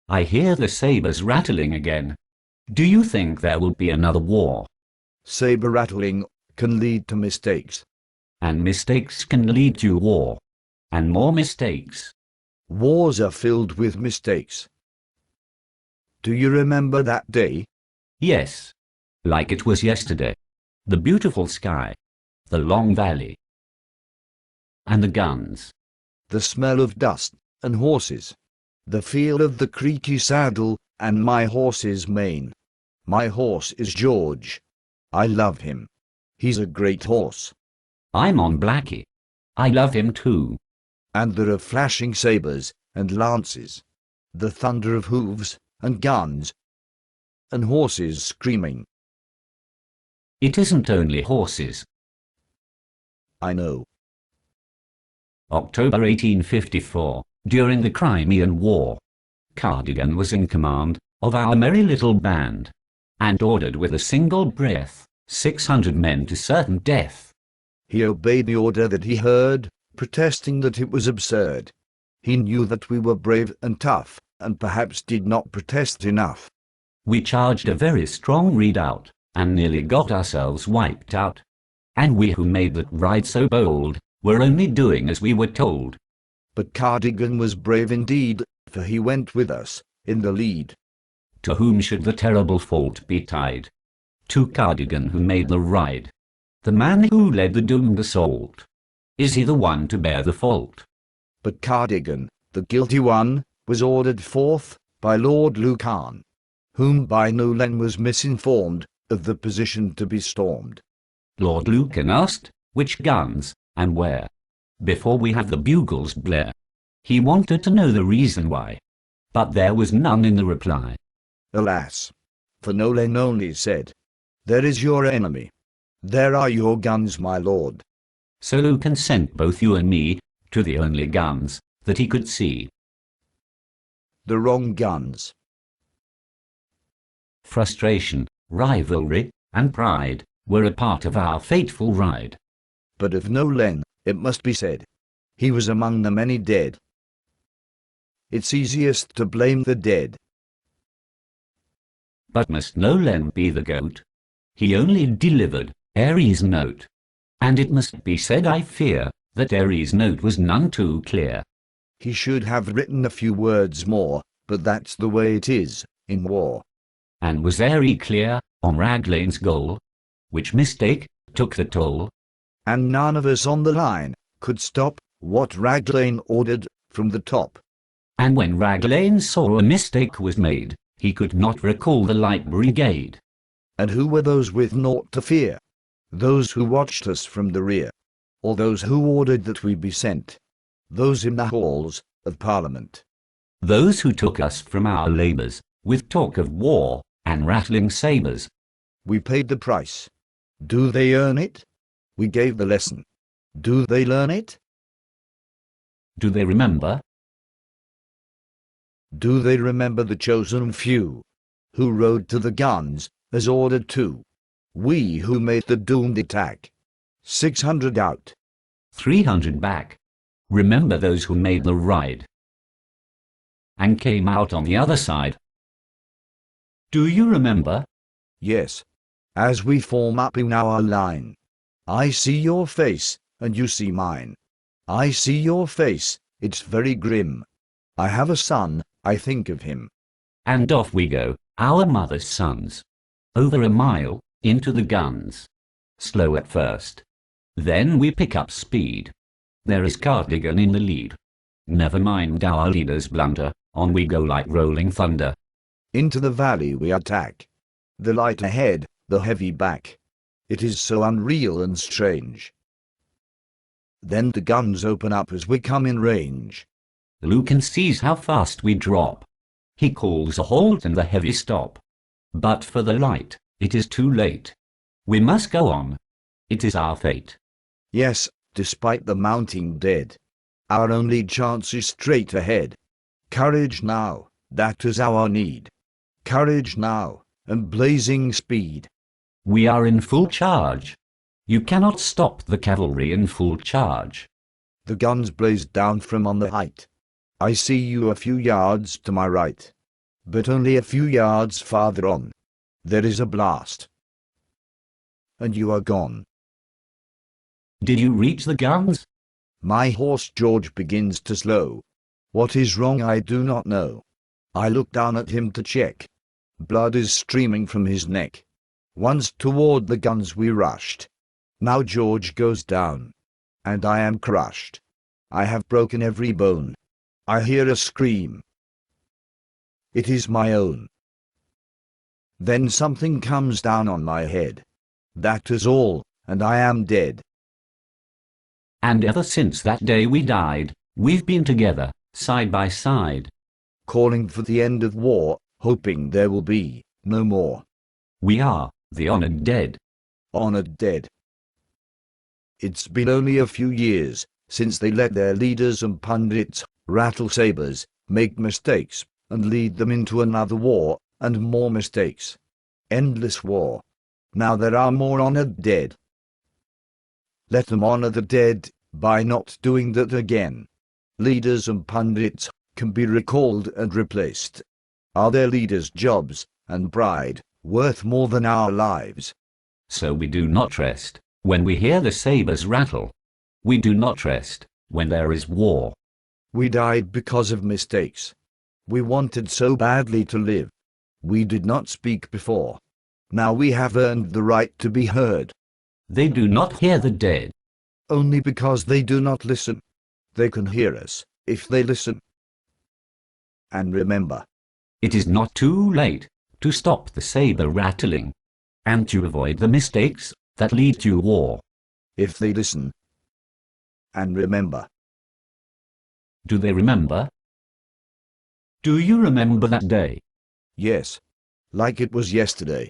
I hear the sabers rattling again. Do you think there will be another war? Saber rattling can lead to mistakes. And mistakes can lead to war. And more mistakes. Wars are filled with mistakes. Do you remember that day? Yes. Like it was yesterday. The beautiful sky. The long valley. And the guns. The smell of dust and horses. The feel of the creaky saddle and my horse's mane. My horse is George. I love him. He's a great horse. I'm on Blackie. I love him too. And there are flashing sabers and lances. The thunder of hooves and guns. And horses screaming. It isn't only horses. I know. October 1854, during the Crimean War. Cardigan was in command of our merry little band, and ordered with a single breath 600 men to certain death. He obeyed the order that he heard, protesting that it was absurd. He knew that we were brave and tough, and perhaps did not protest enough. We charged a very strong redoubt, and nearly got ourselves wiped out. And we who made that ride so bold were only doing as we were told. But Cardigan was brave indeed, for he went with us, in the lead. To whom should the terrible fault be tied? To Cardigan, who made the ride. The man who led the doomed assault. Is he the one to bear the fault? But Cardigan, the guilty one, was ordered forth by Lord Lucan, whom by no Len was misinformed of the position to be stormed. Lord Lucan asked, which guns, and where, before we had the bugles blare. He wanted to know the reason why, but there was none in the reply. Alas! For Nolan only said, "There is your enemy. There are your guns, my lord." So Lucan sent both you and me to the only guns that he could see. The wrong guns. Frustration, rivalry, and pride were a part of our fateful ride. But of Nolan, it must be said, he was among the many dead. It's easiest to blame the dead. But must Nolan be the goat? He only delivered Ares' note. And it must be said, I fear, that Ares' note was none too clear. He should have written a few words more, but that's the way it is, in war. And was Ares clear on Raglane's goal? Which mistake took the toll? And none of us on the line could stop what Raglane ordered from the top. And when Raglane saw a mistake was made, he could not recall the Light Brigade. And who were those with naught to fear? Those who watched us from the rear, or those who ordered that we be sent? Those in the halls of Parliament. Those who took us from our labours, with talk of war and rattling sabres. We paid the price. Do they earn it? We gave the lesson. Do they learn it? Do they remember? Do they remember the chosen few, who rode to the guns, as ordered to? We who made the doomed attack. 600 out. 300 back. Remember those who made the ride and came out on the other side. Do you remember? Yes. As we form up in our line, I see your face, and you see mine. I see your face, it's very grim. I have a son, I think of him. And off we go, our mother's sons. Over a mile, into the guns. Slow at first. Then we pick up speed. There is Cardigan in the lead. Never mind our leader's blunder, on we go like rolling thunder. Into the valley we attack. The light ahead, the heavy back. It is so unreal and strange. Then the guns open up as we come in range. Lucan sees how fast we drop. He calls a halt and the heavy stop. But for the light, it is too late. We must go on. It is our fate. Yes, despite the mounting dead. Our only chance is straight ahead. Courage now, that is our need. Courage now, and blazing speed. We are in full charge. You cannot stop the cavalry in full charge. The guns blazed down from on the height. I see you a few yards to my right. But only a few yards farther on, there is a blast. And you are gone. Did you reach the guns? My horse George begins to slow. What is wrong I do not know. I look down at him to check. Blood is streaming from his neck. Once toward the guns we rushed. Now George goes down. And I am crushed. I have broken every bone. I hear a scream. It is my own. Then something comes down on my head. That is all, and I am dead. And ever since that day we died, we've been together, side by side. Calling for the end of war, hoping there will be no more. We are the honored dead. Honored dead. It's been only a few years since they let their leaders and pundits rattle sabers, make mistakes, and lead them into another war, and more mistakes. Endless war. Now there are more honored dead. Let them honor the dead by not doing that again. Leaders and pundits can be recalled and replaced. Are their leaders' jobs and pride worth more than our lives? So we do not rest when we hear the sabers rattle. We do not rest when there is war. We died because of mistakes. We wanted so badly to live. We did not speak before. Now we have earned the right to be heard. They do not hear the dead. Only because they do not listen. They can hear us if they listen. And remember, it is not too late to stop the saber rattling and to avoid the mistakes that lead to war. If they listen. And remember. Do they remember? Do you remember that day? Yes. Like it was yesterday.